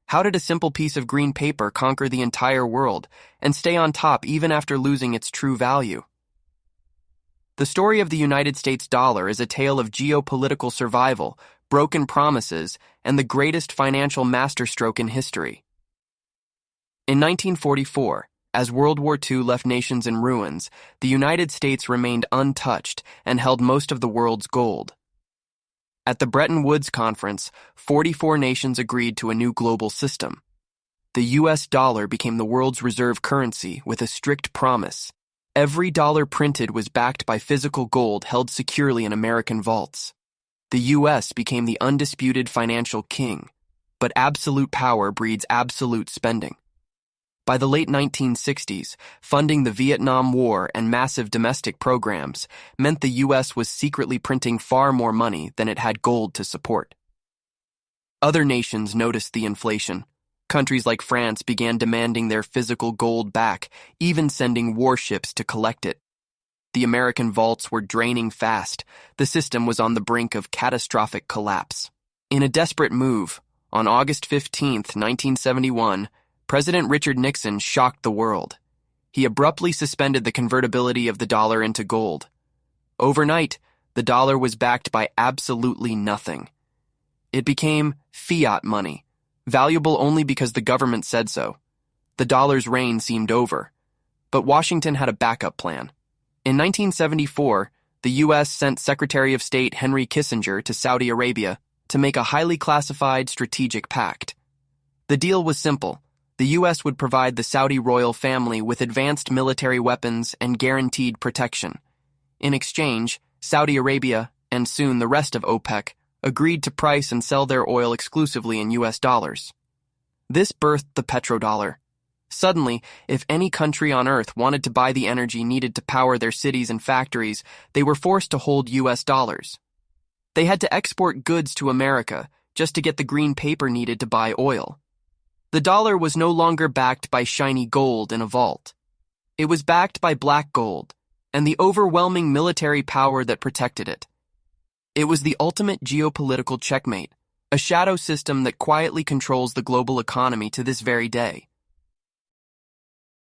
How did a simple piece of green paper conquer the entire world and stay on top even after losing its true value? The story of the United States dollar is a tale of geopolitical survival, broken promises, and the greatest financial masterstroke in history. In 1944, as World War II left nations in ruins, the United States remained untouched and held most of the world's gold. At the Bretton Woods conference, 44 nations agreed to a new global system. The US dollar became the world's reserve currency with a strict promise. Every dollar printed was backed by physical gold held securely in American vaults. The US became the undisputed financial king, but absolute power breeds absolute spending. By the late 1960s, funding the Vietnam War and massive domestic programs meant the U.S. was secretly printing far more money than it had gold to support. Other nations noticed the inflation. Countries like France began demanding their physical gold back, even sending warships to collect it. The American vaults were draining fast. The system was on the brink of catastrophic collapse. In a desperate move, on August 15, 1971, President Richard Nixon shocked the world. He abruptly suspended the convertibility of the dollar into gold. Overnight, the dollar was backed by absolutely nothing. It became fiat money, valuable only because the government said so. The dollar's reign seemed over. But Washington had a backup plan. In 1974, the U.S. sent Secretary of State Henry Kissinger to Saudi Arabia to make a highly classified strategic pact. The deal was simple. The U.S. would provide the Saudi royal family with advanced military weapons and guaranteed protection. In exchange, Saudi Arabia, and soon the rest of OPEC, agreed to price and sell their oil exclusively in U.S. dollars. This birthed the petrodollar. Suddenly, if any country on earth wanted to buy the energy needed to power their cities and factories, they were forced to hold U.S. dollars. They had to export goods to America just to get the green paper needed to buy oil. The dollar was no longer backed by shiny gold in a vault. It was backed by black gold and the overwhelming military power that protected it. It was the ultimate geopolitical checkmate, a shadow system that quietly controls the global economy to this very day.